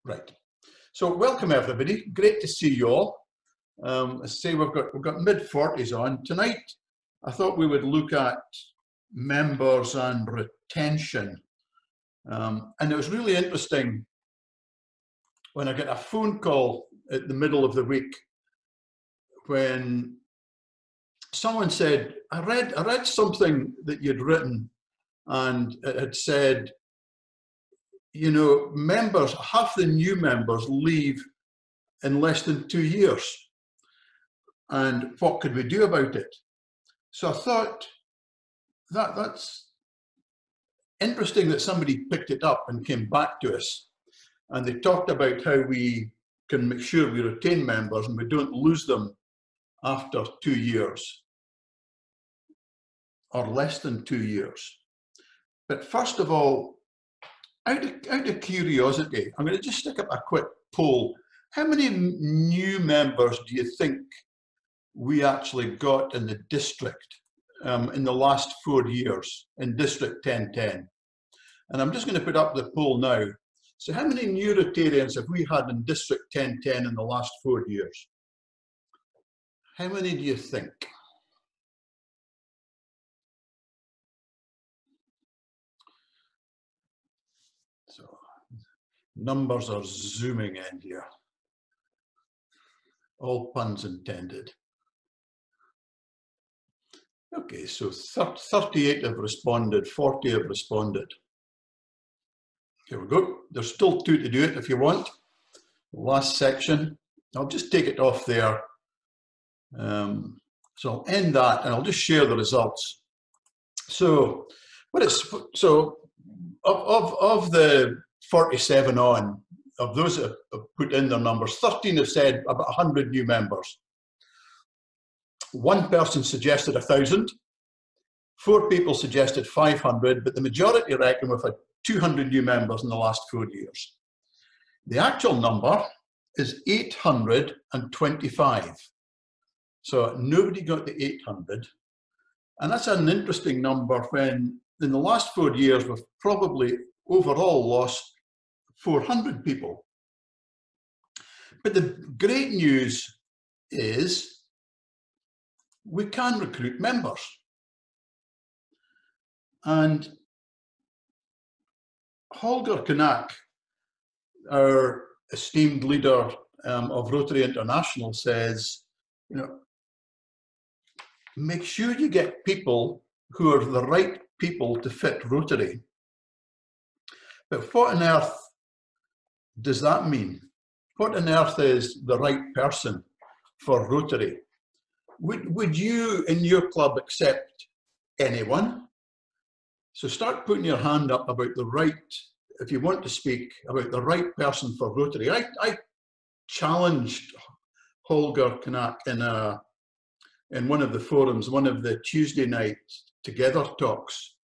Right. So welcome everybody. Great to see you all. I say we've got mid-40s on tonight. I thought we would look at members and retention, and it was really interesting when I get a phone call at the middle of the week when someone said, I read something that you'd written, and it had said, you know, members, half the new members leave in less than 2 years. And what could we do about it? So I thought that's interesting that somebody picked it up and came back to us. And they talked about how we can make sure we retain members and we don't lose them after 2 years or less than 2 years. But first of all, out of curiosity, I'm going to just stick up a quick poll. How many new members do you think we actually got in the district in the last 4 years in District 1010? And I'm just going to put up the poll now. So how many new Rotarians have we had in District 1010 in the last 4 years? How many do you think? So numbers are zooming in here. All puns intended. Okay, so 38 have responded, 40 have responded. Here we go. There's still 2 to do it if you want. Last section. I'll just take it off there. So I'll end that and I'll just share the results. So of the 47 on, of those that have put in their numbers, 13 have said about 100 new members. 1 person suggested 1,000. 4 people suggested 500, but the majority reckon we've had 200 new members in the last 4 years. The actual number is 825. So nobody got the 800. And that's an interesting number when in the last 4 years we've probably overall lost 400 people. But the great news is we can recruit members. And Holger Knack, our esteemed leader of Rotary International, says, you know, make sure you get people who are the right people to fit Rotary. But what on earth does that mean? What on earth is the right person for Rotary? Would you in your club accept anyone? So start putting your hand up about the right, if you want to speak about the right person for Rotary. I challenged Holger Knack in one of the forums, one of the Tuesday night Together talks,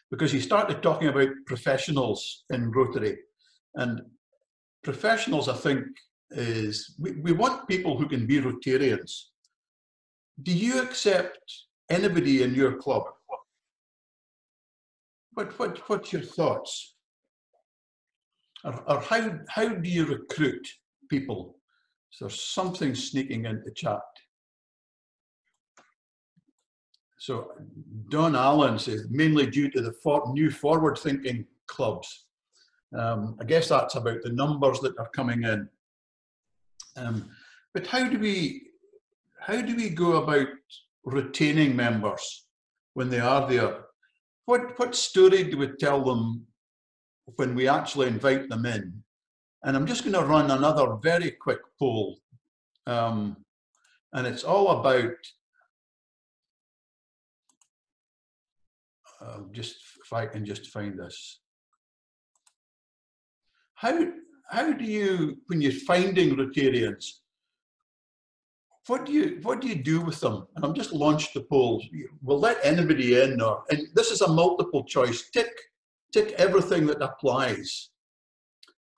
because he started talking about professionals in Rotary. And professionals, I think, is, we want people who can be Rotarians. Do you accept anybody in your club? What's your thoughts? Or how do you recruit people? So there's something sneaking into chat. So Don Allen says, mainly due to the new forward-thinking clubs. I guess that's about the numbers that are coming in. But how do we go about retaining members when they are there? What story do we tell them when we actually invite them in? And I'm just going to run another very quick poll. And it's all about, just if I can just find this. How do you, when you're finding Rotarians, what do you do with them? And I've just launched the poll. We'll let anybody in, and this is a multiple choice. Tick everything that applies.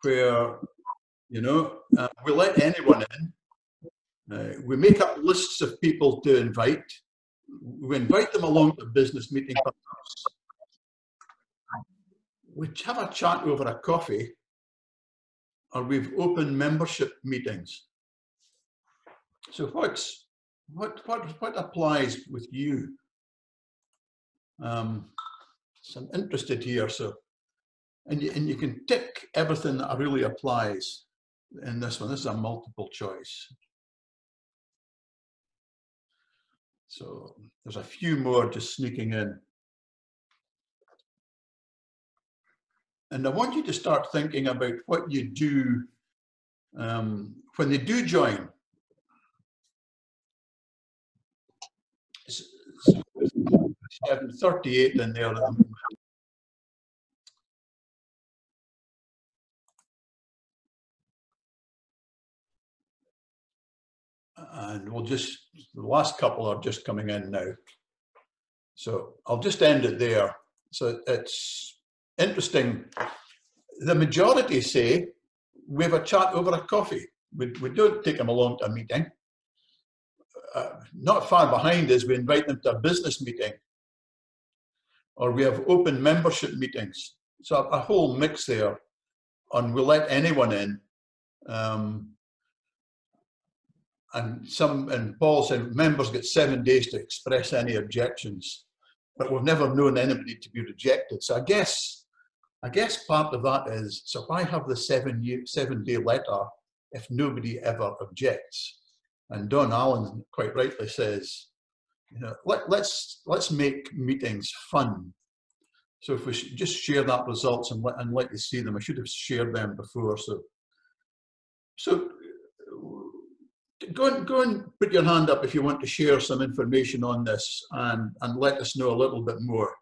Where, you know, we let anyone in. We make up lists of people to invite. We invite them along to a business meeting. We have a chat over a coffee. or we've open membership meetings. So what applies with you? So I'm interested here. So, and you can tick everything that really applies in this one. This is a multiple choice. So there's a few more just sneaking in. And I want you to start thinking about what you do when they do join. 738 in there. And we'll just, the last couple are just coming in now. So I'll just end it there. So it's interesting. The majority say we have a chat over a coffee. We don't take them along to a meeting. Not far behind is we invite them to a business meeting, or we have open membership meetings. So a whole mix there, and we'll let anyone in. And Paul said members get 7 days to express any objections, but we've never known anybody to be rejected. So I guess part of that is, so if I have the 7-day letter, if nobody ever objects, and Don Allen quite rightly says, you know, let's make meetings fun. So if we just share that results and let you see them, I should have shared them before. So go and put your hand up if you want to share some information on this and let us know a little bit more.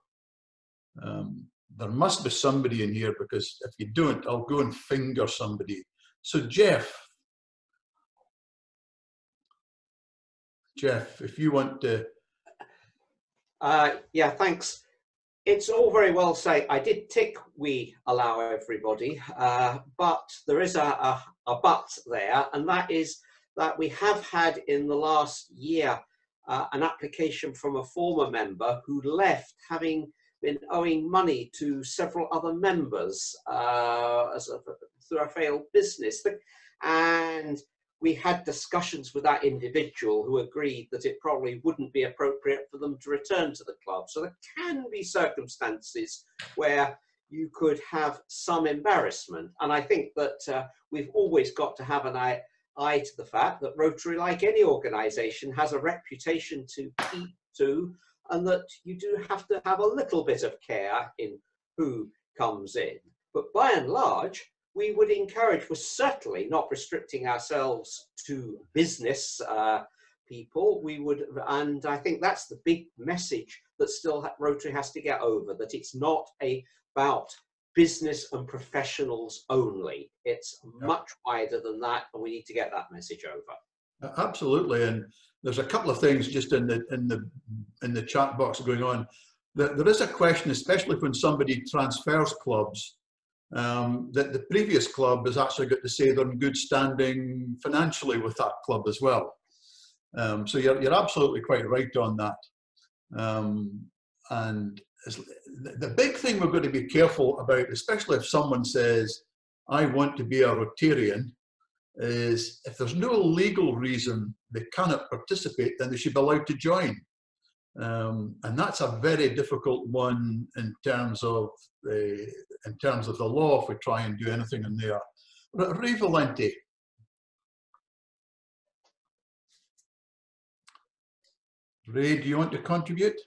There must be somebody in here, because if you don't, I'll go and finger somebody. So Jeff, if you want to. Yeah, thanks. It's all very well say. I did tick we allow everybody, but there is a but there, and that is that we have had in the last year an application from a former member who left, having been owing money to several other members through a failed business. And we had discussions with that individual who agreed that it probably wouldn't be appropriate for them to return to the club. So there can be circumstances where you could have some embarrassment. And I think that we've always got to have an eye to the fact that Rotary, like any organisation, has a reputation to keep to, and that you do have to have a little bit of care in who comes in. But by and large, we would encourage, we're certainly not restricting ourselves to business people. We would, and I think that's the big message that still Rotary has to get over, that it's not about business and professionals only. It's much wider than that, and we need to get that message over. Absolutely, and there's a couple of things just in the chat box going on. There is a question, especially when somebody transfers clubs, that the previous club has actually got to say they're in good standing financially with that club as well. So you're absolutely quite right on that. And the big thing we're going to be careful about, especially if someone says, I want to be a Rotarian, is if there's no legal reason they cannot participate, then they should be allowed to join. And that's a very difficult one in terms of the law, if we try and do anything in there. Ray Valenti. Ray, do you want to contribute?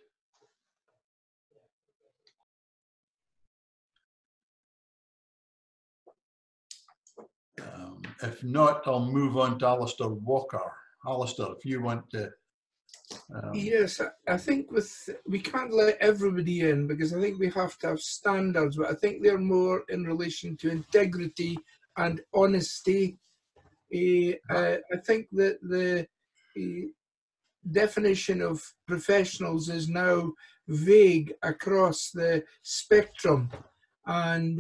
If not, I'll move on to Alistair Walker. Alistair, if you want to. Yes, I think we can't let everybody in, because I think we have to have standards, but I think they're more in relation to integrity and honesty. I think that the definition of professionals is now vague across the spectrum, and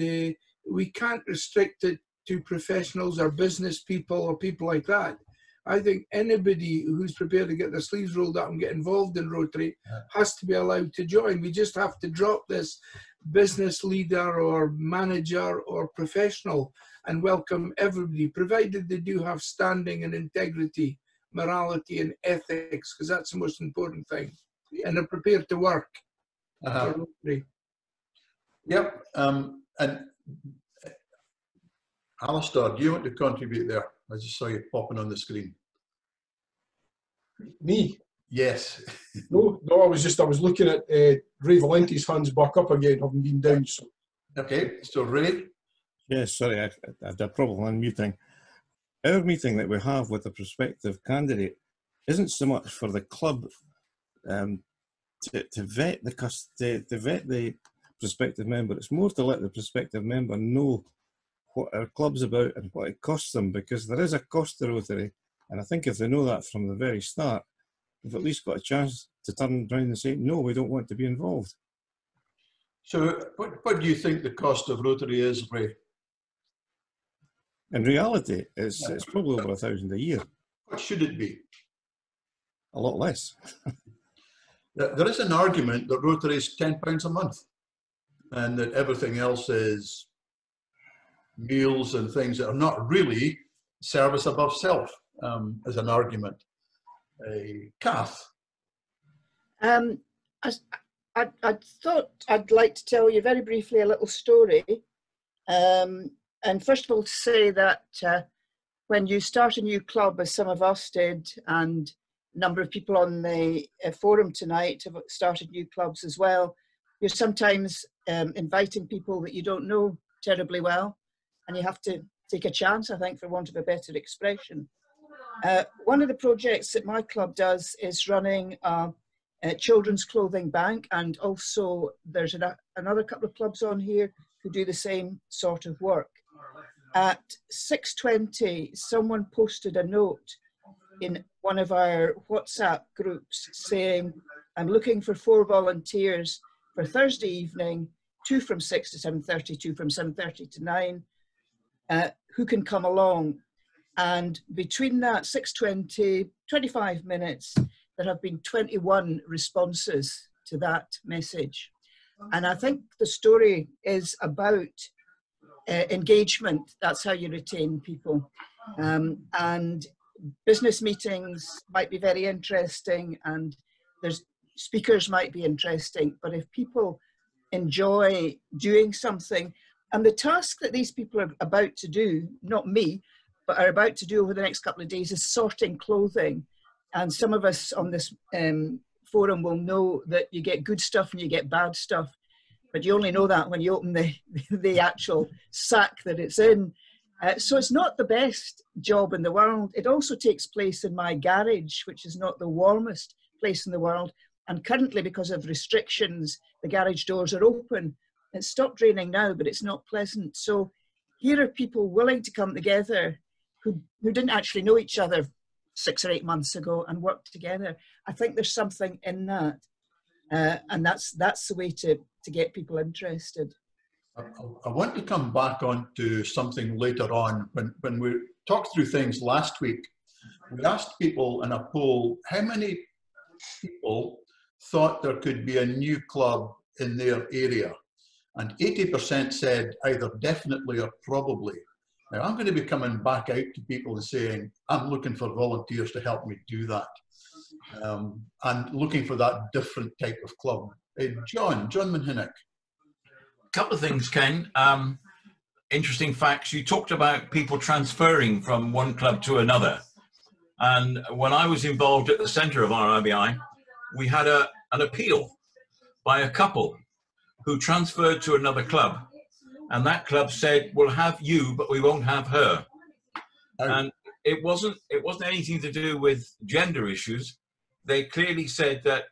we can't restrict it to professionals or business people or people like that. I think anybody who's prepared to get their sleeves rolled up and get involved in Rotary has to be allowed to join. We just have to drop this business leader or manager or professional and welcome everybody, provided they do have standing and integrity, morality and ethics, because that's the most important thing, and are prepared to work for Rotary. Yep. And Alistair, do you want to contribute there? I just saw you popping on the screen. Me? Yes. No, I was looking at Ray Valenti's hands back up again, having been down. So. Okay, so Ray? Yes, sorry, I had a problem unmuting. Our meeting that we have with a prospective candidate isn't so much for the club to vet the prospective member. It's more to let the prospective member know what our club's about and what it costs them, because there is a cost to Rotary, and I think if they know that from the very start, they've at least got a chance to turn around and say, no, we don't want to be involved. So what do you think the cost of Rotary is, Ray? In reality, it's probably over $1,000 a year. What should it be? A lot less. There is an argument that Rotary is £10 a month and that everything else is meals and things that are not really service above self, as an argument. Kath? I thought I'd like to tell you very briefly a little story. And first of all, to say that when you start a new club, as some of us did, and a number of people on the forum tonight have started new clubs as well, you're sometimes inviting people that you don't know terribly well, and you have to take a chance, I think, for want of a better expression. One of the projects that my club does is running a children's clothing bank, and also there's another couple of clubs on here who do the same sort of work. At 6:20, someone posted a note in one of our WhatsApp groups saying, I'm looking for 4 volunteers for Thursday evening, 2 from 6 to 7:30, 2 from 7:30 to 9, who can come along. And between that 6:20, 25 minutes, there have been 21 responses to that message. And I think the story is about engagement. That's how you retain people. And business meetings might be very interesting, and there's speakers might be interesting, but if people enjoy doing something, and the task that these people are about to do, not me, but are about to do over the next couple of days, is sorting clothing. And some of us on this forum will know that you get good stuff and you get bad stuff, but you only know that when you open the actual sack that it's in. So it's not the best job in the world. It also takes place in my garage, which is not the warmest place in the world. And currently, because of restrictions, the garage doors are open. It's stopped raining now, but it's not pleasant. So here are people willing to come together who didn't actually know each other 6 or 8 months ago and work together. I think there's something in that. And that's the way to get people interested. I want to come back on to something later on. When we talked through things last week, we asked people in a poll how many people thought there could be a new club in their area. And 80% said either definitely or probably. Now, I'm going to be coming back out to people and saying, I'm looking for volunteers to help me do that. And looking for that different type of club. John Manhinnick. Couple of things, Ken. Interesting facts. You talked about people transferring from one club to another. And when I was involved at the centre of our RBI, we had an appeal by a couple who transferred to another club. And that club said, we'll have you, but we won't have her. Oh. And it wasn't anything to do with gender issues. They clearly said that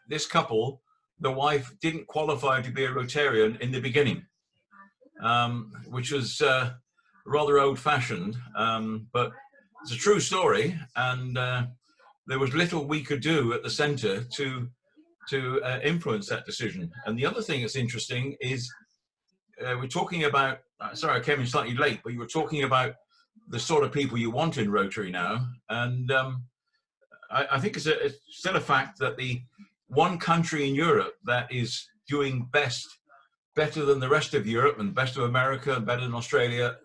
this couple, the wife didn't qualify to be a Rotarian in the beginning, which was rather old-fashioned, but it's a true story, and there was little we could do at the centre to influence that decision. And the other thing that's interesting is we're talking about, sorry I came in slightly late, but you were talking about the sort of people you want in Rotary now, and I think it's still a fact that the one country in Europe that is doing better than the rest of Europe and best of America and better than Australia,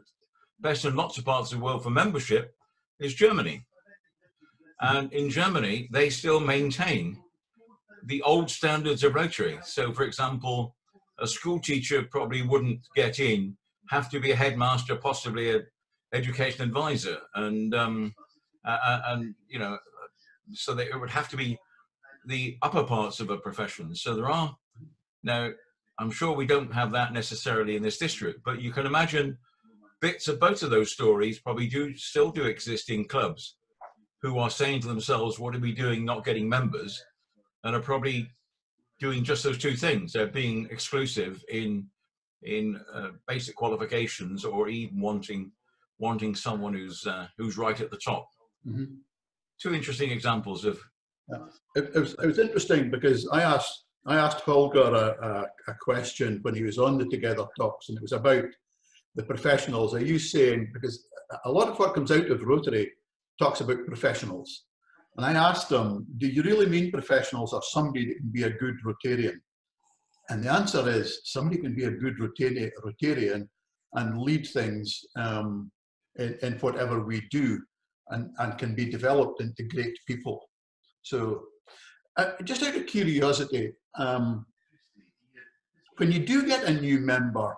best in lots of parts of the world for membership is Germany. And in Germany, they still maintain the old standards of Rotary. So, for example, a school teacher probably wouldn't get in, have to be a headmaster, possibly an education advisor, and you know, so that it would have to be the upper parts of a profession. So there are now. I'm sure we don't have that necessarily in this district, but you can imagine bits of both of those stories probably still do exist in clubs who are saying to themselves, what are we doing not getting members, and are probably doing just those two things. They're being exclusive in basic qualifications, or even wanting someone who's right at the top. Mm-hmm. Two interesting examples of. Yeah. It was interesting because I asked Holger a question when he was on the Together Talks, and it was about the professionals. Are you saying, because a lot of what comes out of Rotary talks about professionals, and I asked him, do you really mean professionals or somebody that can be a good Rotarian? And the answer is somebody can be a good Rotarian and lead things in whatever we do, and can be developed into great people. So just out of curiosity, when you do get a new member,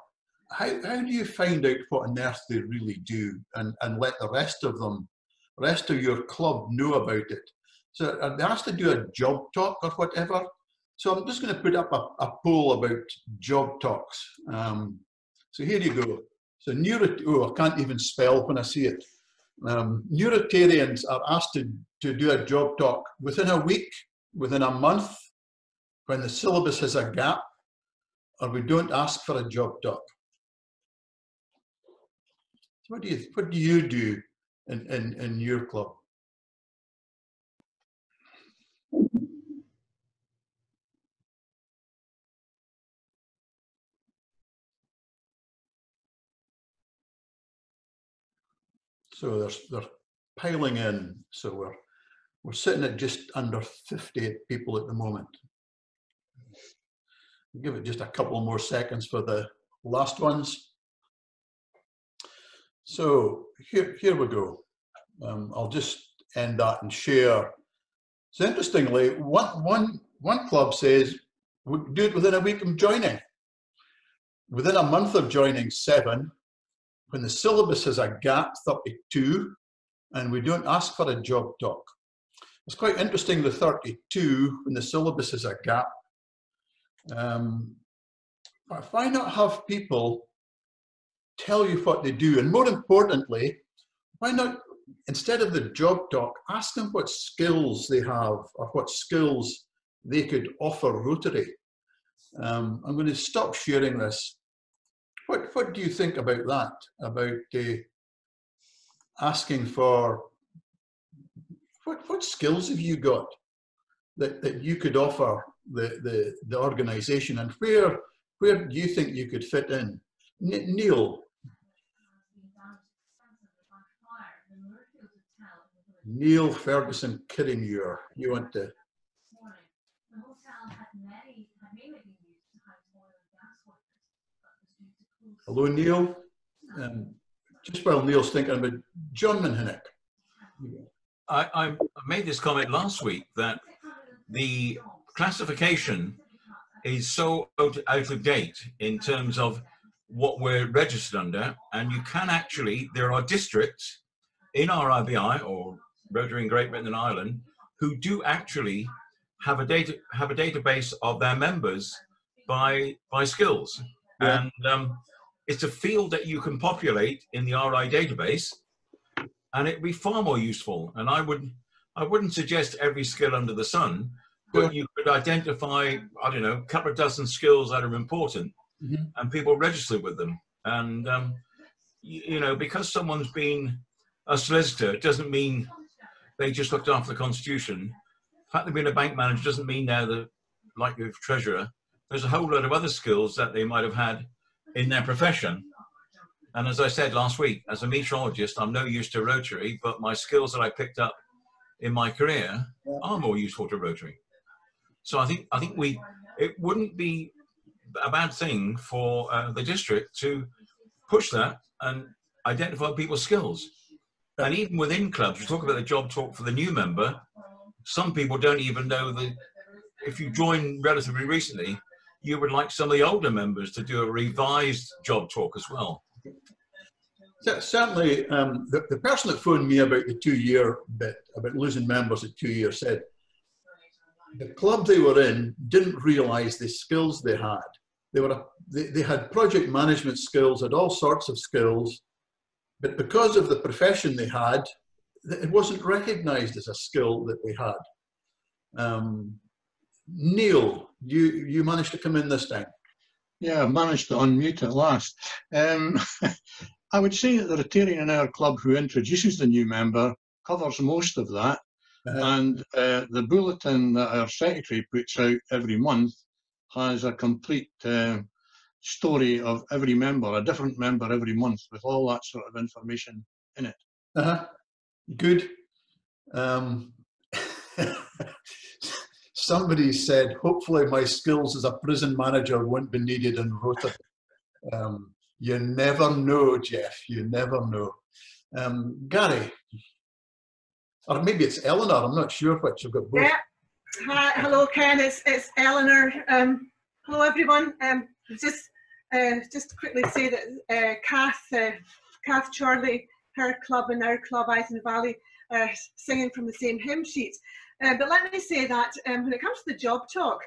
how do you find out what on earth they really do, and let the rest of your club know about it? So are they asked to do a job talk or whatever? So I'm just going to put up a poll about job talks. So here you go. So I can't even spell when I see it. New Rotarians are asked to do a job talk within a week, within a month, when the syllabus has a gap, or we don't ask for a job talk. What do you do in your club? So they're piling in. So we're sitting at just under 50 people at the moment. Give it just a couple more seconds for the last ones. So here we go. I'll just end that and share. So interestingly, one club says we do it within a week of joining. Within a month of joining, 7. When the syllabus has a gap, 32, and we don't ask for a job talk. It's quite interesting, the 32, when the syllabus has a gap. Why not have people tell you what they do? And more importantly, why not, instead of the job talk, ask them what skills they have or what skills they could offer Rotary? I'm going to stop sharing this. What do you think about that? About asking for what skills have you got that you could offer the organisation, and where do you think you could fit in? Neil Ferguson Kirrimuir, you want to? Hello, Neil. Just while Neil's thinking about John Minhinnick. I made this comment last week that the classification is so out of date in terms of what we're registered under, and you can actually, there are districts in our RBI or Rotary in Great Britain and Ireland who do actually have a database of their members by skills. Yeah. And it's a field that you can populate in the RI database, and it'd be far more useful. And I wouldn't suggest every skill under the sun, but you could identify, I don't know, a couple of dozen skills that are important, and people register with them. And you know, because someone's been a solicitor, it doesn't mean they just looked after the Constitution. The fact they've been a bank manager doesn't mean now that, like with treasurer, there's a whole lot of other skills that they might have had in their profession. And as I said last week, as a meteorologist, I'm no use to Rotary, but my skills that I picked up in my career are more useful to Rotary. So I think it wouldn't be a bad thing for the district to push that and identify people's skills. And even within clubs, you talk about the job talk for the new member. Some people don't even know that if you join relatively recently, you would like some of the older members to do a revised job talk as well. Certainly, the person that phoned me about the 2-year bit, about losing members at 2 years, said the club they were in didn't realise the skills they had. They had project management skills, had all sorts of skills, but because of the profession they had, it wasn't recognised as a skill that they had. Neil, you managed to come in this time. Yeah, I've managed to unmute at last. I would say that the Rotarian in our club who introduces the new member covers most of that. And the bulletin that our secretary puts out every month has a complete story of every member, a different member every month, with all that sort of information in it. Good. Somebody said, hopefully my skills as a prison manager won't be needed in Rotary. You never know, Jeff, you never know. Gary, or maybe it's Eleanor, I'm not sure which, I've got both. Yeah. Hi, hello Ken, it's Eleanor. Hello everyone. Just to quickly say that Kath Charlie, her club and our club, Isen Valley, are singing from the same hymn sheet. But let me say that when it comes to the job talk,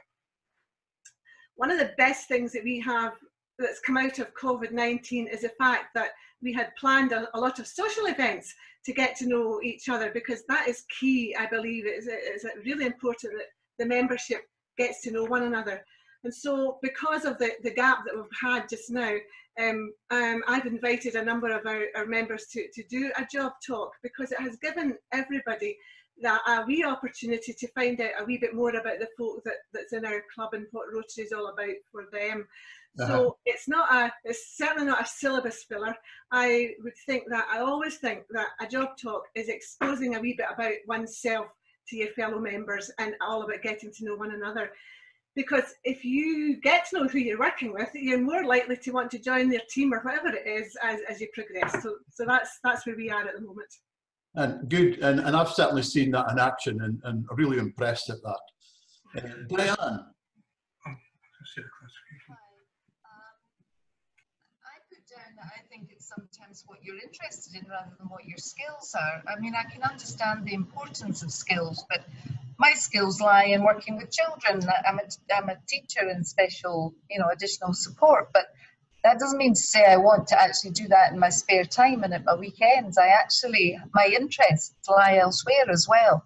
one of the best things that we have that's come out of COVID-19 is the fact that we had planned a lot of social events to get to know each other, because that is key, I believe. It's really important that the membership gets to know one another. And so because of the gap that we've had just now, I've invited a number of our members to do a job talk, because it has given everybody a wee opportunity to find out a wee bit more about the folk that's in our club and what Rotary is all about for them. So it's certainly not a syllabus filler. I always think that a job talk is exposing a wee bit about oneself to your fellow members, and all about getting to know one another. Because if you get to know who you're working with, you're more likely to want to join their team or whatever it is as you progress. So that's where we are at the moment. And good, and I've certainly seen that in action, and really impressed at that. Diane. I think it's sometimes what you're interested in rather than what your skills are. I mean, I can understand the importance of skills, but my skills lie in working with children. I'm a teacher in special, additional support, but that doesn't mean to say I want to actually do that in my spare time and at my weekends. My interests lie elsewhere as well.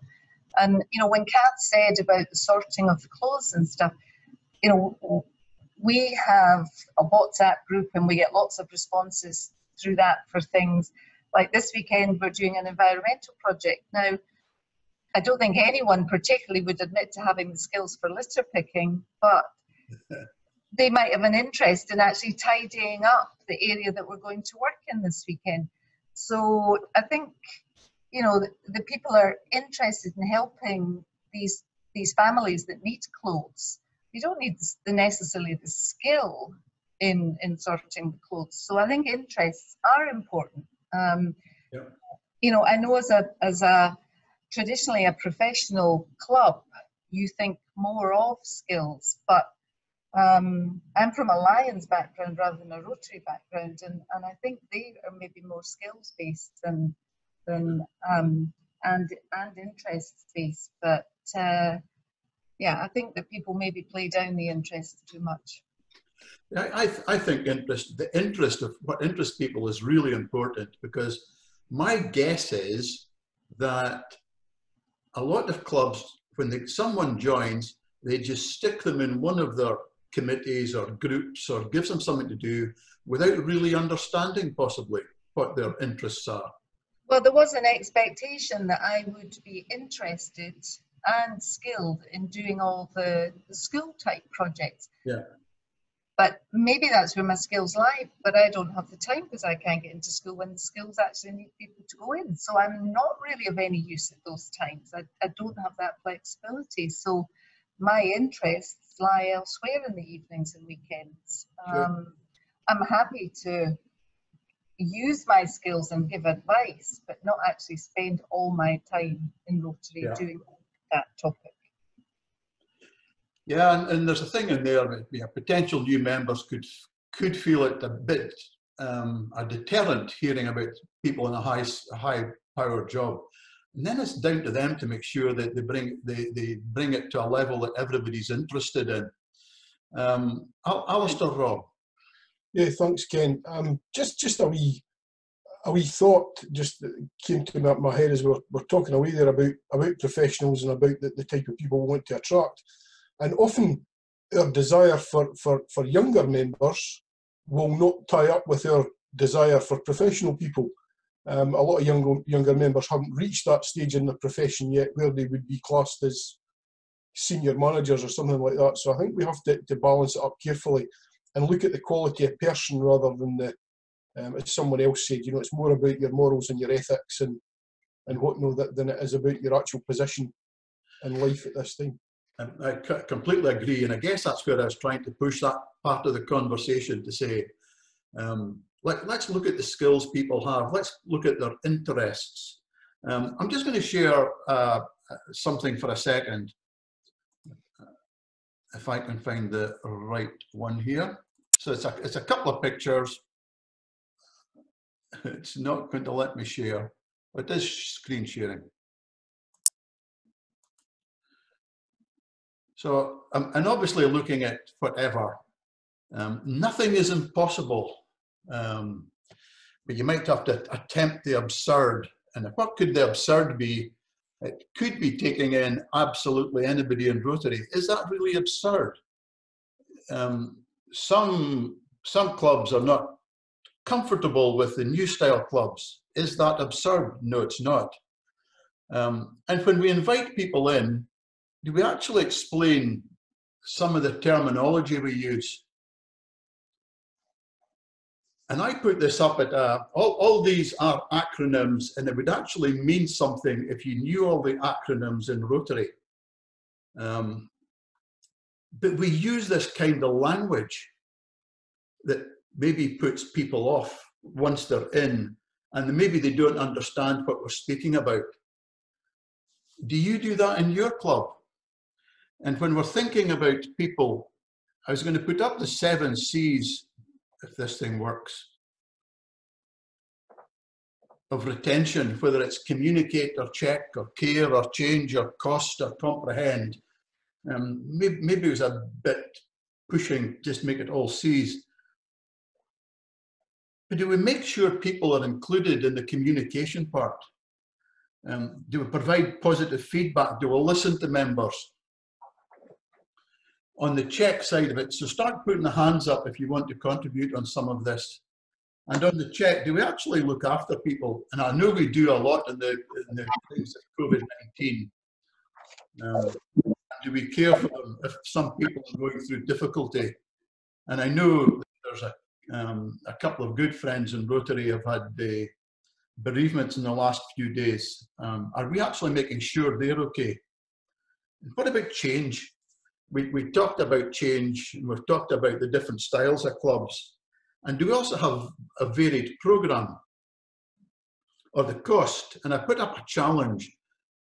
And, when Kath said about the sorting of the clothes and stuff, we have a WhatsApp group and we get lots of responses through that for things. Like this weekend, we're doing an environmental project. Now, I don't think anyone particularly would admit to having the skills for litter picking, but they might have an interest in actually tidying up the area that we're going to work in this weekend. So I think, the people are interested in helping these families that need clothes. You don't need necessarily the skill in sorting the clothes. So I think interests are important. I know as a traditionally a professional club, you think more of skills, but I'm from a Lions background rather than a Rotary background, and I think they are maybe more skills based than and interests based. But I think that people maybe play down the interest too much. I think the interest of what interests people is really important, because my guess is that a lot of clubs, when someone joins, they just stick them in one of their committees or groups or gives them something to do without really understanding possibly what their interests are. Well, there was an expectation that I would be interested and skilled in doing all the school type projects. Yeah. But maybe that's where my skills lie, but I don't have the time because I can't get into school when the schools actually need people to go in. So I'm not really of any use at those times. I don't have that flexibility. So my interests lie elsewhere in the evenings and weekends. Sure. I'm happy to, use my skills and give advice, but not actually spend all my time in Rotary doing that topic. Yeah, and there's a thing in there that potential new members could feel it a bit a deterrent hearing about people in a high powered job. And then it's down to them to make sure that they bring it to a level that everybody's interested in. Alistair, Rob. Yeah, thanks, Ken. Just a wee thought just that came to my head as we're talking away there about professionals and about the type of people we want to attract. And often our desire for younger members will not tie up with our desire for professional people. A lot of younger members haven't reached that stage in their profession yet where they would be classed as senior managers or something like that. So I think we have to balance it up carefully and look at the quality of person rather than as someone else said, you know, it's more about your morals and your ethics and whatnot than it is about your actual position in life at this time. I completely agree, and I guess that's where I was trying to push that part of the conversation to say, let's look at the skills people have. Let's look at their interests. I'm just going to share something for a second, if I can find the right one here. So it's a couple of pictures. It's not going to let me share, but it is screen sharing. So, and obviously looking at whatever, nothing is impossible, but you might have to attempt the absurd. And what could the absurd be? It could be taking in absolutely anybody in Rotary. Is that really absurd? Some clubs are not comfortable with the new style clubs. Is that absurd? No, it's not. And when we invite people in, do we actually explain some of the terminology we use? And I put this up at, all these are acronyms, and it would actually mean something if you knew all the acronyms in Rotary. But we use this kind of language that maybe puts people off once they're in, and maybe they don't understand what we're speaking about. Do you do that in your club? And when we're thinking about people, I was going to put up the 7 C's, if this thing works, of retention, whether it's communicate or check or care or change or cost or comprehend. Maybe it was a bit pushing, just make it all C's. But do we make sure people are included in the communication part? Do we provide positive feedback? Do we listen to members? On the check side of it, so start putting the hands up if you want to contribute on some of this. And on the check, do we actually look after people? And I know we do a lot in the things of COVID-19. Do we care for them if some people are going through difficulty? And I know there's a couple of good friends in Rotary have had the bereavements in the last few days. Are we actually making sure they're okay? And what about change? We talked about change, and we've talked about the different styles of clubs. And do we also have a varied program? Or the cost? And I put up a challenge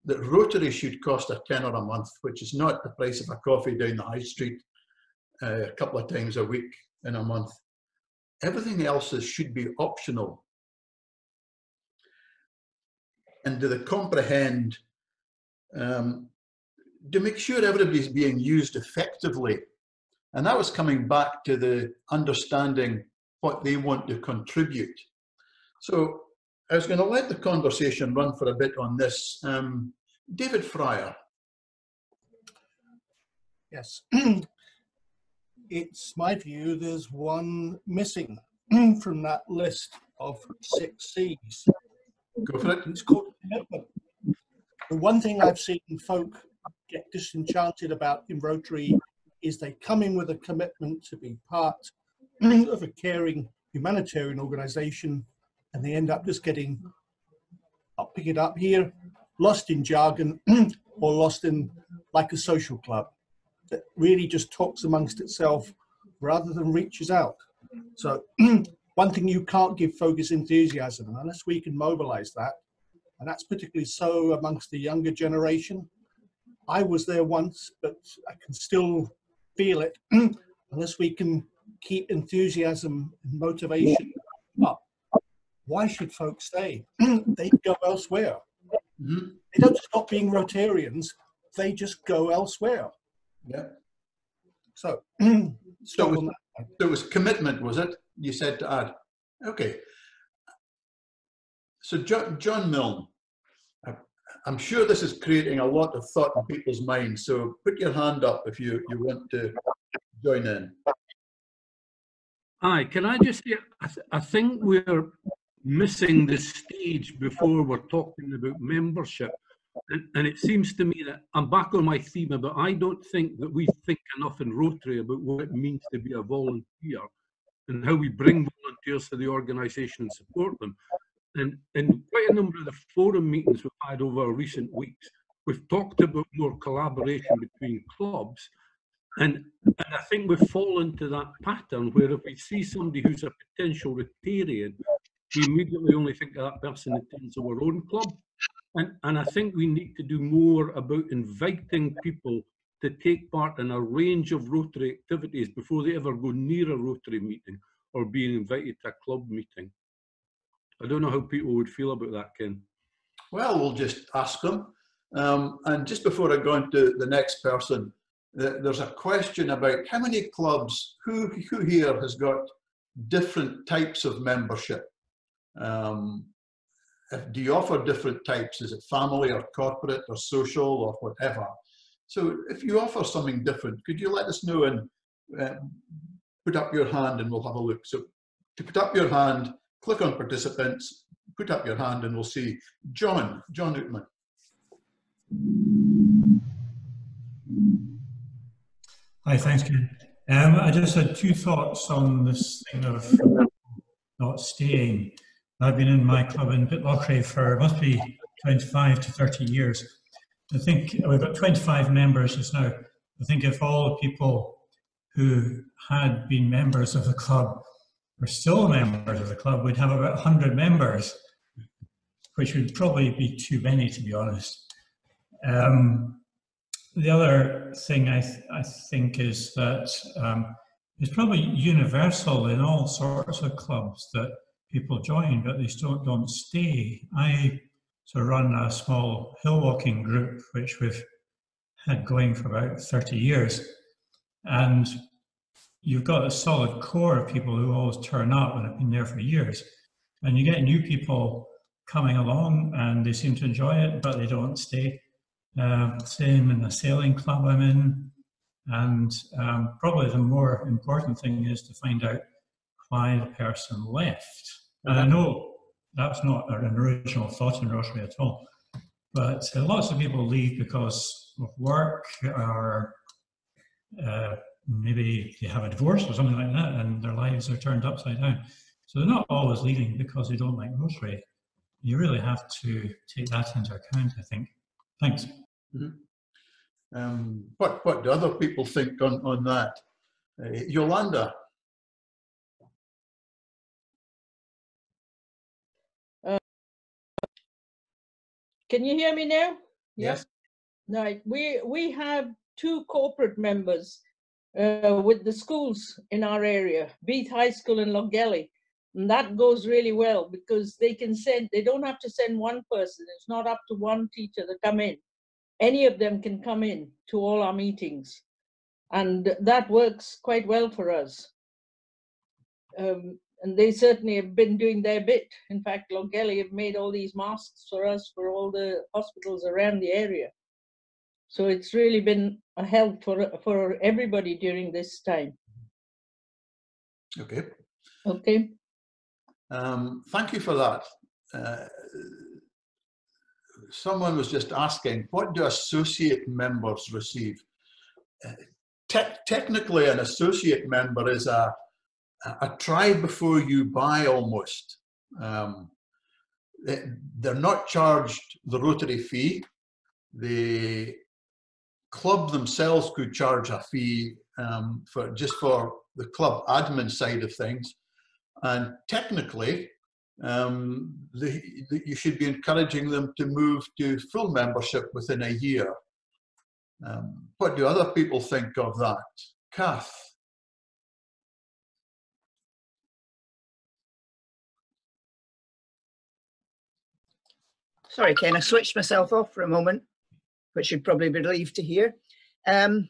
that Rotary should cost a tenner a month, which is not the price of a coffee down the high street a couple of times a week in a month. Everything else should be optional. And do they comprehend, to make sure everybody's being used effectively? And that was coming back to the understanding what they want to contribute. So I was going to let the conversation run for a bit on this. David Fryer. Yes. It's my view there's one missing from that list of 6 C's. Go for it. It's called commitment. The one thing I've seen folk get disenchanted about in Rotary is they come in with a commitment to be part of a caring humanitarian organisation, and they end up just getting, I'll pick it up here, lost in jargon or lost in like a social club that really just talks amongst itself rather than reaches out. So one thing you can't give folk is enthusiasm unless we can mobilize that. And that's particularly so amongst the younger generation. I was there once, but I can still feel it. Unless we can keep enthusiasm and motivation up, why should folks stay? They go elsewhere. Mm-hmm. They don't stop being Rotarians, they just go elsewhere. Yeah. So, So it was commitment, was it? You said to add. Okay. So John Milne, I'm sure this is creating a lot of thought in people's minds. So put your hand up if you want to join in. Aye, can I just say, I think we're missing the stage before we're talking about membership. And it seems to me that I'm back on my theme about I don't think that we think enough in Rotary about what it means to be a volunteer and how we bring volunteers to the organisation and support them. And in quite a number of the forum meetings we've had over recent weeks, we've talked about more collaboration between clubs. And I think we've fallen into that pattern where if we see somebody who's a potential Rotarian, we immediately only think of that person in terms of our own club. And I think we need to do more about inviting people to take part in a range of Rotary activities before they ever go near a Rotary meeting or being invited to a club meeting. I don't know how people would feel about that, Ken. Well, we'll just ask them. And just before I go on to the next person, there's a question about how many clubs, who here has got different types of membership? Do you offer different types? Is it family or corporate or social or whatever? So if you offer something different, could you let us know and put up your hand and we'll have a look. So to put up your hand, click on participants, put up your hand and we'll see. John Utman. Hi, thanks, Ken. I just had two thoughts on this thing of not staying. I've been in my club in Pitlochry for, must be 25 to 30 years. I think we've got 25 members just now. I think if all the people who had been members of the club were still members of the club, we'd have about 100 members, which would probably be too many, to be honest. The other thing I think is that it's probably universal in all sorts of clubs that people join, but they still don't stay. I sort of run a small hill walking group, which we've had going for about 30 years. And you've got a solid core of people who always turn up and have been there for years. And you get new people coming along and they seem to enjoy it, but they don't stay. Same in the sailing club I'm in. And probably the more important thing is to find out why the person left. And I know that's not an original thought in Rotary at all, but lots of people leave because of work or maybe they have a divorce or something like that and their lives are turned upside down. So they're not always leaving because they don't like Rotary. You really have to take that into account, I think. Thanks. Mm-hmm. What do other people think on that? Yolanda? Can you hear me now? Yes. Right. We have two corporate members with the schools in our area, Beath High School and Logelly. And that goes really well because they don't have to send one person. It's not up to one teacher to come in. Any of them can come in to all our meetings. And that works quite well for us. And they certainly have been doing their bit. In fact, Logelly have made all these masks for us for all the hospitals around the area. So it's really been a help for everybody during this time. Okay. Okay. Thank you for that. Someone was just asking, what do associate members receive? Technically, an associate member is a try before you buy almost. They're not charged the Rotary fee. The club themselves could charge a fee for the club admin side of things. And technically, you should be encouraging them to move to full membership within a year. What do other people think of that? Kath? Sorry, Ken, I switched myself off for a moment, which you'd probably be relieved to hear. I'll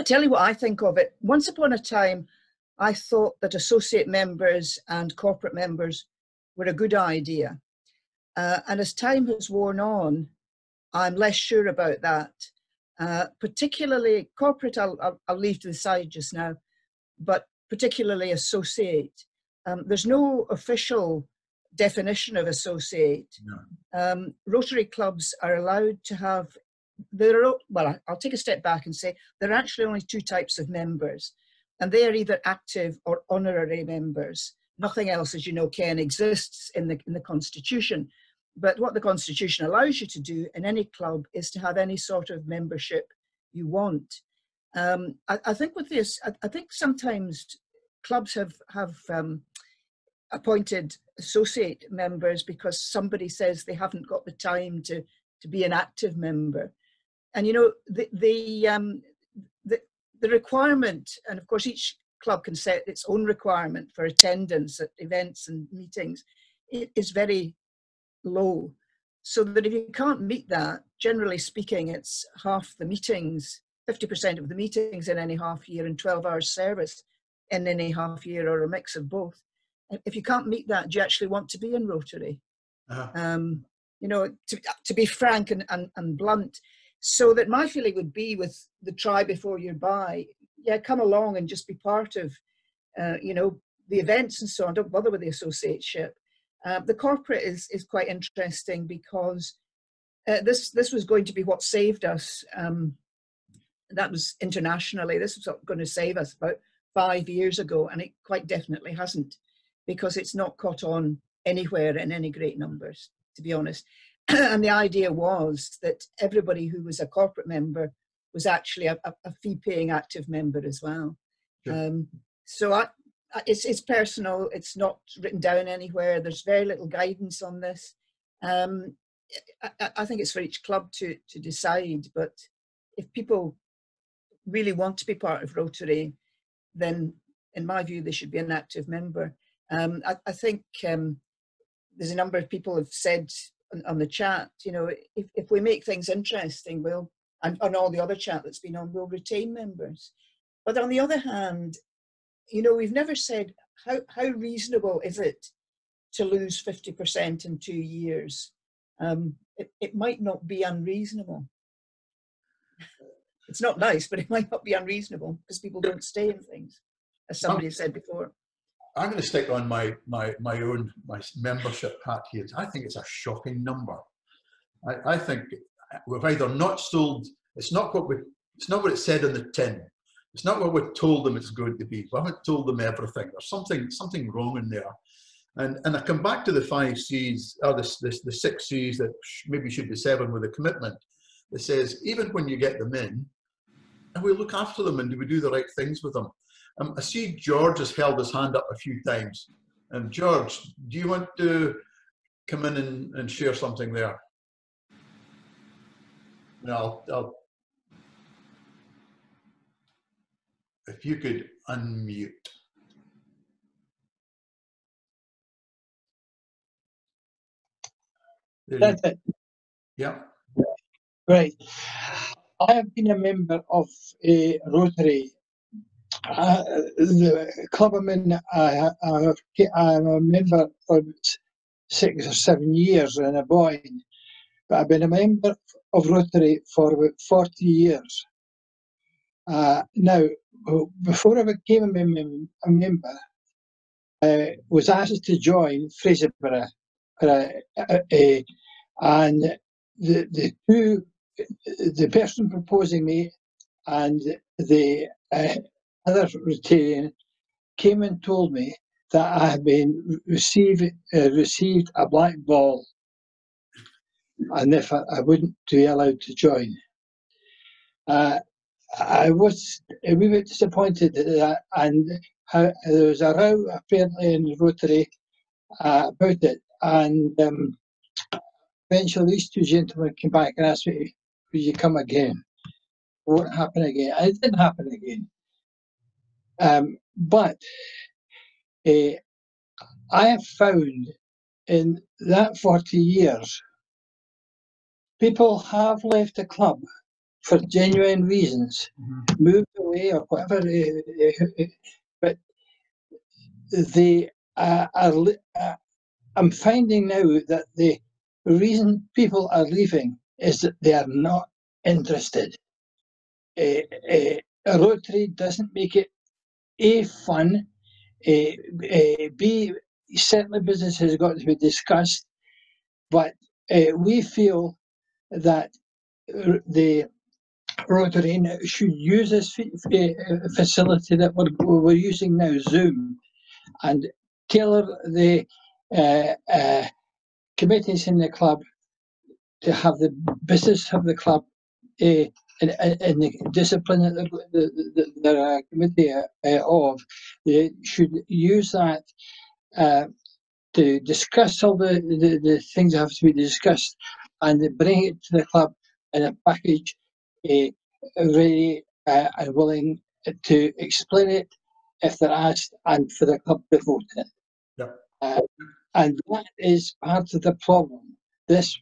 tell you what I think of it. Once upon a time, I thought that associate members and corporate members were a good idea. And as time has worn on, I'm less sure about that. Particularly corporate, I'll leave to the side just now, but particularly associate. There's no official definition of associate. No. Rotary clubs are allowed to have, well, I'll take a step back and say there are actually only two types of members, and they are either active or honorary members. Nothing else, as you know, Ken, exists in the Constitution. But what the Constitution allows you to do in any club is to have any sort of membership you want. I think with this, I think sometimes clubs have appointed associate members because somebody says they haven't got the time to be an active member. And you know, the requirement, and of course each club can set its own requirement for attendance at events and meetings, it is very low. So that if you can't meet that, generally speaking, it's half the meetings, 50% of the meetings in any half year, and 12 hours service in any half year, or a mix of both. If you can't meet that, do you actually want to be in Rotary? You know, to be frank and blunt, so that my feeling would be with the try before you buy, yeah, come along and just be part of, you know, the events and so on. Don't bother with the associateship. The corporate is quite interesting because this was going to be what saved us. That was internationally. This was going to save us about 5 years ago, and it quite definitely hasn't, because it's not caught on anywhere in any great numbers, to be honest. And the idea was that everybody who was a corporate member was actually a fee-paying active member as well. Sure. So it's personal. It's not written down anywhere. There's very little guidance on this. I think it's for each club to decide. But if people really want to be part of Rotary, then in my view, they should be an active member. I think there's a number of people have said on the chat, you know, if we make things interesting, we'll, and on all the other chat that's been on, we'll retain members. But on the other hand, you know, we've never said how reasonable is it to lose 50% in 2 years. It might not be unreasonable. It's not nice, but it might not be unreasonable because people don't stay in things, as somebody said before. I'm going to stick on my membership hat here. I think it's a shocking number. I think we've either not sold. It's not what it said in the tin. It's not what we told them it's going to be. We haven't told them everything. There's something wrong in there. And I come back to the 5 C's, or the 6 C's that maybe should be 7 with a commitment. That says even when you get them in, and we look after them and do we do the right things with them. I see George has held his hand up a few times. And George, do you want to come in and share something there? No, I'll if you could unmute. That's it. Yeah. Right. I have been a member of a Rotary. The club I'm in, I'm a member for 6 or 7 years and a boy, but I've been a member of Rotary for about 40 years. Now, before I became a member, I was asked to join Fraserburgh, and the person proposing me and the other Rotarian came and told me that I had been received a black ball, and if I wouldn't be allowed to join. I was a wee bit disappointed at that, and there was a row apparently in Rotary about it, and eventually these two gentlemen came back and asked me, "Will you come again? It won't happen again." And it didn't happen again. But I have found in that 40 years, people have left the club for genuine reasons, moved away or whatever, but they I'm finding now that the reason people are leaving is that they are not interested. Rotary doesn't make it A, fun, B, certainly business has got to be discussed, but we feel that the Rotary should use this facility that we're using now, Zoom, and tailor the committees in the club to have the business of the club in the discipline that they're a committee of. They should use that to discuss all the things that have to be discussed and bring it to the club in a package ready and willing to explain it if they're asked and for the club to vote it. Yep. And that is part of the problem. This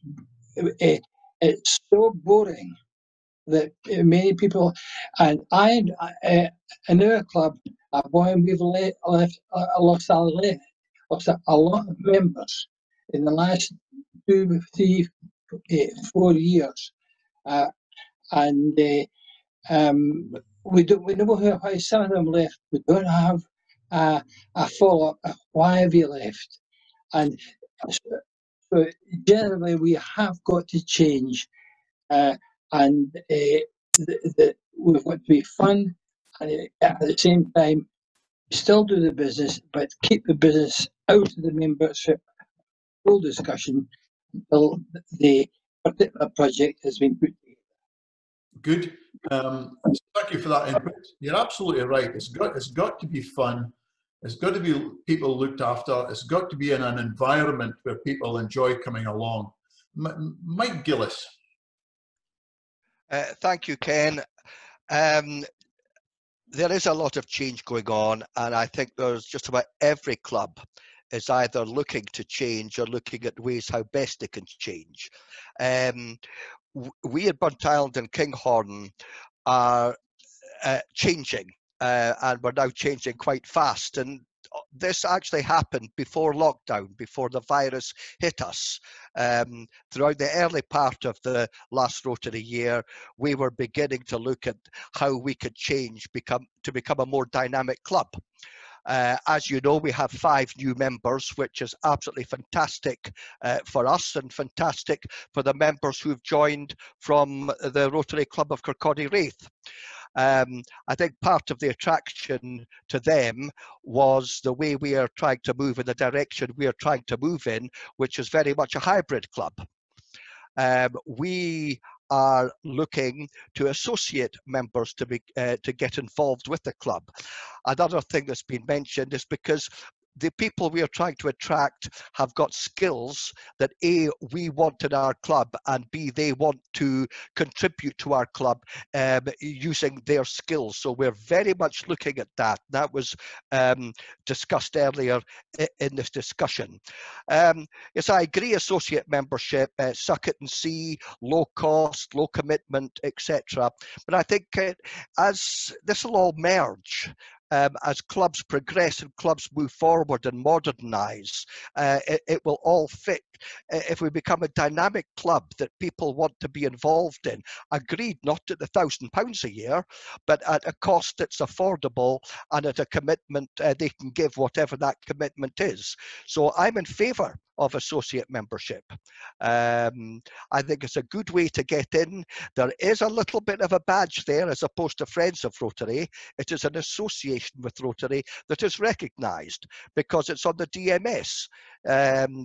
it's so boring that many people, and I in our club, boy, we've lost a lot of members in the last 2, 3, 4 years, and we know why some of them left. We don't have a follow up. Why have you left? And so generally, we have got to change, and we've got to be fun, and at the same time, still do the business, but keep the business out of the membership. Full discussion until the particular project has been put together. Good. Thank you for that input. You're absolutely right. It's got to be fun. It's got to be people looked after. It's got to be in an environment where people enjoy coming along. Mike Gillis. Thank you, Ken. There is a lot of change going on, and I think there's just about every club is either looking to change or looking at ways how best they can change. We at Burnt Island and Kinghorn are changing, and we're now changing quite fast. And this actually happened before lockdown, before the virus hit us. Throughout the early part of the last Rotary year, we were beginning to look at how we could change to become a more dynamic club. As you know, we have 5 new members, which is absolutely fantastic for us and fantastic for the members who've joined from the Rotary Club of Kirkcaldy Raith. I think part of the attraction to them was the way we are trying to move in the direction we are trying to move in, which is very much a hybrid club. We are looking to associate members to get involved with the club. Another thing that's been mentioned is because the people we are trying to attract have got skills that A, we want in our club, and B, they want to contribute to our club using their skills. So we're very much looking at that. That was discussed earlier in this discussion. Yes, I agree, associate membership, suck it and see, low cost, low commitment, etc. But I think as this will all merge, as clubs progress and clubs move forward and modernise, it will all fit. If we become a dynamic club that people want to be involved in, agreed not at the £1,000 a year, but at a cost that's affordable and at a commitment they can give whatever that commitment is. So I'm in favour of associate membership. I think it's a good way to get in. There is a little bit of a badge there as opposed to Friends of Rotary. It is an association with Rotary that is recognised because it's on the DMS.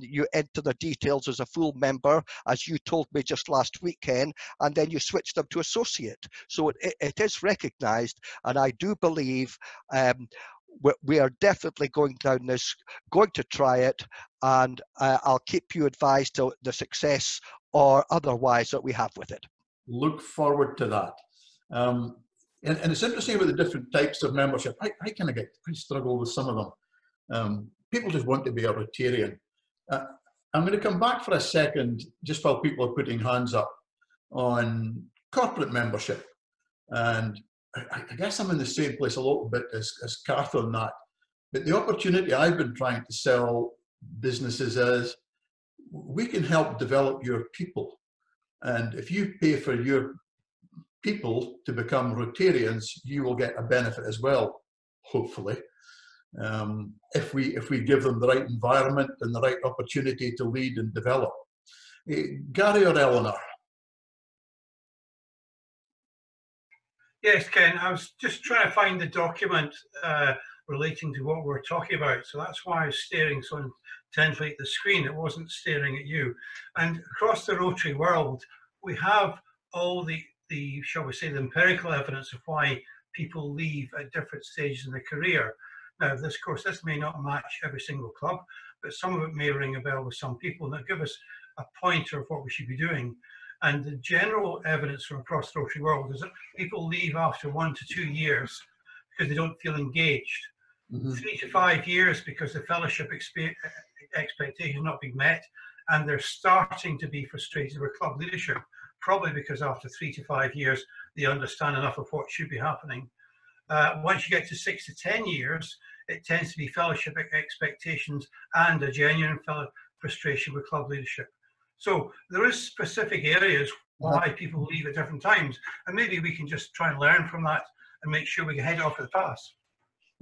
You enter the details as a full member, as you told me just last weekend, and then you switch them to associate. So it is recognised, and I do believe we are definitely going down this, going to try it, and I'll keep you advised to the success or otherwise that we have with it. Look forward to that. And it's interesting about the different types of membership. I struggle with some of them. People just want to be a Rotarian. I'm going to come back for a second, just while people are putting hands up, on corporate membership. And I guess I'm in the same place a little bit as Kath on that. But the opportunity I've been trying to sell businesses is, we can help develop your people. And if you pay for your people to become Rotarians, you will get a benefit as well, hopefully. If we give them the right environment and the right opportunity to lead and develop. Gary or Eleanor? Yes, Ken, I was just trying to find the document relating to what we're talking about. So that's why I was staring so intently at the screen. It wasn't staring at you. And across the Rotary world, we have all the shall we say, the empirical evidence of why people leave at different stages in their career. Now, this may not match every single club, but some of it may ring a bell with some people that give us a pointer of what we should be doing. And the general evidence from across the Rotary world is that people leave after 1 to 2 years because they don't feel engaged. 3 to 5 years because the fellowship expectation is not being met, and they're starting to be frustrated with club leadership, probably because after 3 to 5 years, they understand enough of what should be happening. Once you get to 6 to 10 years, it tends to be fellowship expectations and a genuine frustration with club leadership. So there is specific areas why people leave at different times, and maybe we can just try and learn from that and make sure we can head off at the pass.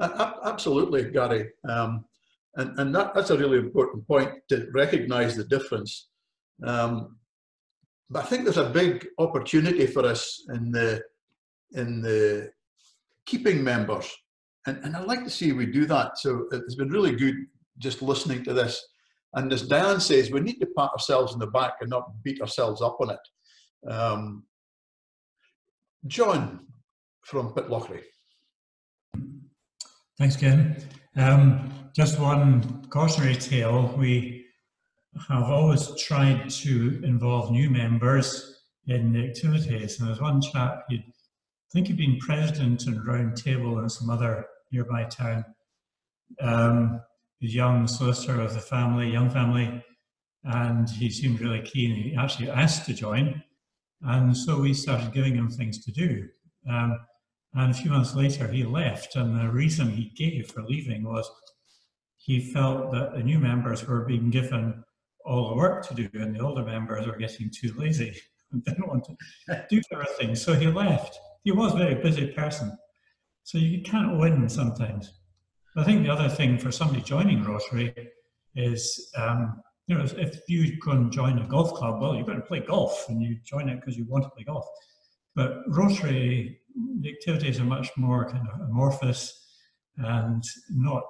Absolutely, Gary. And that's a really important point, to recognise the difference. But I think there's a big opportunity for us in the keeping members, and I'd like to see we do that. So it's been really good just listening to this. And as Diane says, we need to pat ourselves in the back and not beat ourselves up on it. John from Pitlochry. Thanks, Ken. Just one cautionary tale. We have always tried to involve new members in the activities. And there's one chap, I think he'd been president in Round Table in some other nearby town. He's a young solicitor of the family, young family, and he seemed really keen. He actually asked to join. And so we started giving him things to do. And a few months later, he left. And the reason he gave for leaving was he felt that the new members were being given all the work to do, and the older members were getting too lazy and didn't want to do everything. So he left. He was a very busy person. So you can't win sometimes. I think the other thing for somebody joining Rotary is, if you go and join a golf club, well, you're going to play golf, and you join it because you want to play golf. But Rotary, the activities are much more kind of amorphous and not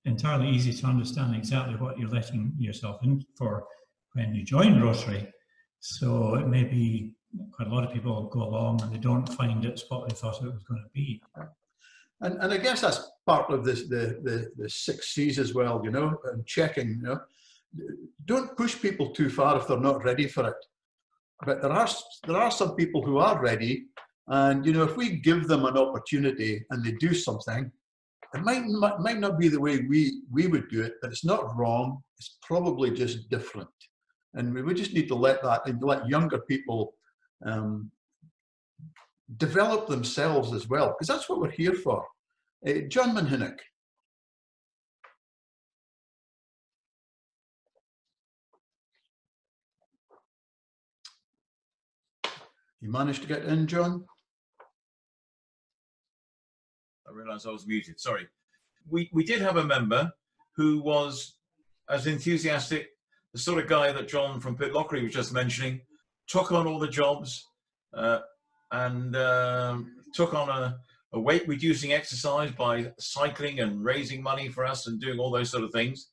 entirely easy to understand exactly what you're letting yourself in for when you join Rotary. So it may be quite a lot of people go along and they don't find it's what they thought it was going to be. And I guess that's part of this, the 6 C's as well, and checking, Don't push people too far if they're not ready for it. But there are some people who are ready, and if we give them an opportunity and they do something, it might not be the way we would do it, but it's not wrong. It's probably just different, and we just need to let younger people develop themselves as well, because that's what we're here for. John Manhinnock. You managed to get in, John? I realised I was muted, sorry. We did have a member who was as enthusiastic, the sort of guy that John from Pitlochry was just mentioning, took on all the jobs and took on a weight-reducing exercise by cycling and raising money for us and doing all those sort of things.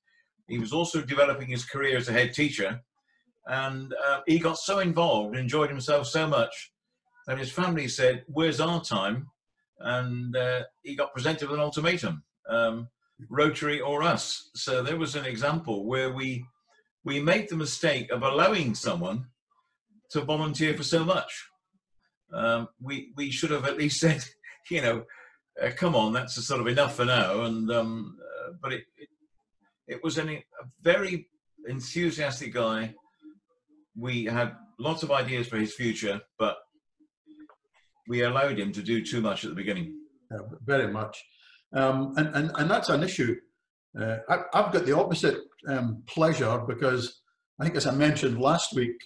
He was also developing his career as a head teacher, and he got so involved and enjoyed himself so much that his family said, "Where's our time?" And he got presented with an ultimatum, Rotary or us. So there was an example where we made the mistake of allowing someone to volunteer for so much. We should have at least said, you know, come on, that's a sort of enough for now. And but it was a very enthusiastic guy. We had lots of ideas for his future, but we allowed him to do too much at the beginning. Yeah, very much. And that's an issue. I've got the opposite pleasure, because I think, as I mentioned last week,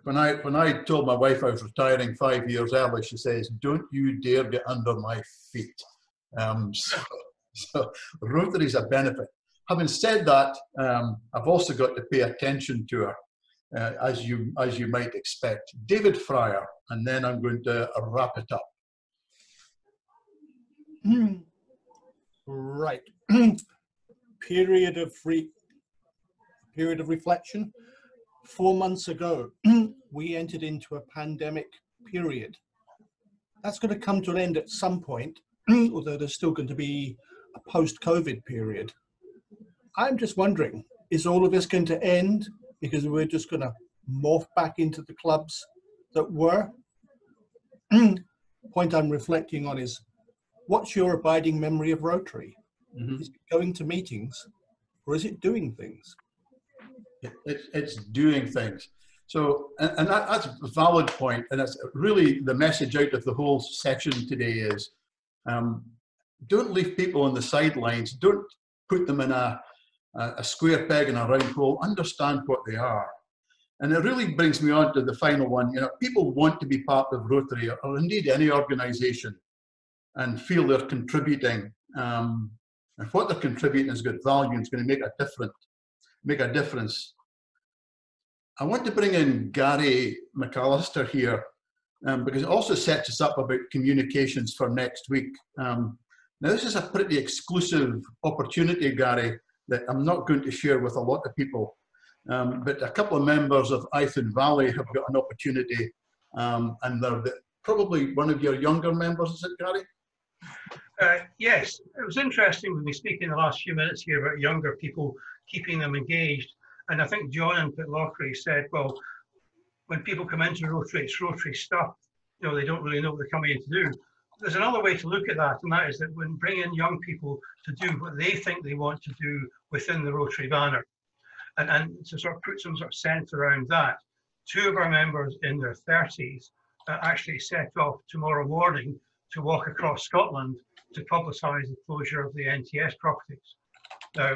when I told my wife I was retiring 5 years early, she says, "Don't you dare get under my feet." So Rotary's a benefit. Having said that, I've also got to pay attention to her, as you might expect. David Fryer, and then I'm going to wrap it up. Right. Period of reflection. 4 months ago, we entered into a pandemic period. That's going to come to an end at some point, although there's still going to be a post-COVID period. I'm just wondering, is all of this going to end because we're just going to morph back into the clubs that were? Point I'm reflecting on is, what's your abiding memory of Rotary? Is it going to meetings, or is it doing things? It's doing things. So, and that's a valid point, and that's really the message out of the whole session today is, don't leave people on the sidelines. Don't put them in a square peg in a round hole. Understand what they are. And it really brings me on to the final one. You know, people want to be part of Rotary, or indeed any organisation, and feel they're contributing. And what they're contributing is good value and it's going to make a difference. I want to bring in Gary McAllister here, because it also sets us up about communications for next week. Now, this is a pretty exclusive opportunity, Gary, that I'm not going to share with a lot of people. But a couple of members of Ithen Valley have got an opportunity, and they're probably one of your younger members, is it, Gary? Yes, it was interesting when we speak in the last few minutes here about younger people, keeping them engaged. And I think John in Pitlochry said, well, when people come into Rotary, it's Rotary stuff. You know, they don't really know what they're coming in to do. There's another way to look at that, and that is that when bring in young people to do what they think they want to do within the Rotary banner, and to sort of put some sort of sense around that. 2 of our members in their 30s actually set off tomorrow morning to walk across Scotland to publicise the closure of the NTS properties.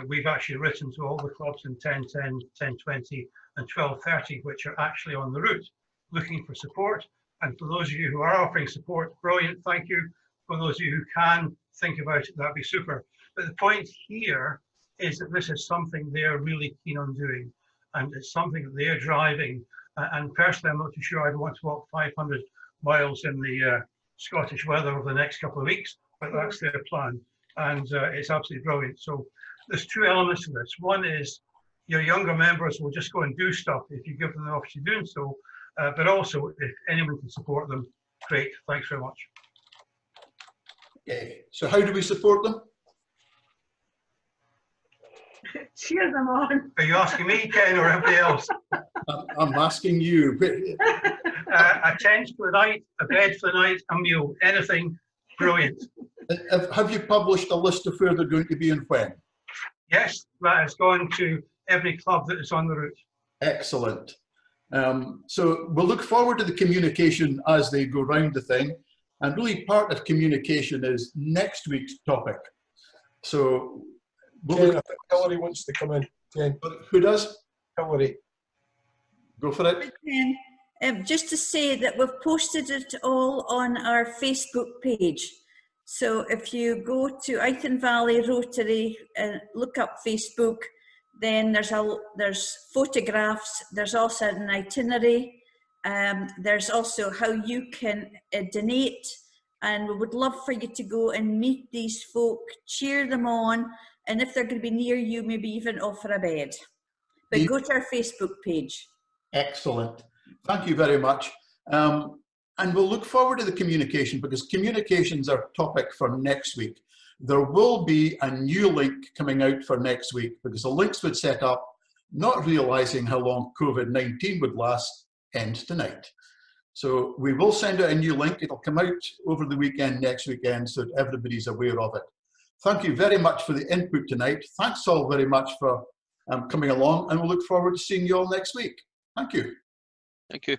We've actually written to all the clubs in 1010, 1020 and 1230, which are actually on the route, looking for support. And for those of you who are offering support, brilliant, thank you. For those of you who can think about it, that'd be super. But the point here is that this is something they're really keen on doing, and it's something that they're driving. And personally, I'm not too sure I'd want to walk 500 miles in the Scottish weather over the next couple of weeks, but that's their plan, and it's absolutely brilliant. So there's 2 elements to this. One is your younger members will just go and do stuff if you give them the opportunity of doing so, but also if anyone can support them, great. Thanks very much. Okay, so how do we support them? Cheer them on. Are you asking me, Ken, or everybody else? I'm asking you. A tent for the night, a bed for the night, a meal, anything, brilliant. Have you published a list of where they're going to be and when? Yes, that has gone to every club that is on the route. Excellent. So we'll look forward to the communication as they go round the thing. And really part of communication is next week's topic. So Ken, Hillary wants to come in. Ken. Who does? Hillary. Go for it. Just to say that we've posted it all on our Facebook page. So if you go to Ithen Valley Rotary and look up Facebook, then there's photographs, there's also an itinerary, there's also how you can donate, and we would love for you to go and meet these folk, cheer them on, and if they're going to be near you, maybe even offer a bed. But go to our Facebook page. Excellent. Thank you very much. And we'll look forward to the communication, because communications are topic for next week. There will be a new link coming out for next week, because the links we'd set up, not realizing how long COVID-19 would last, end tonight. So we will send out a new link. It'll come out over the weekend, next weekend, so that everybody's aware of it. Thank you very much for the input tonight. Thanks all very much for coming along, and we'll look forward to seeing you all next week. Thank you. Thank you.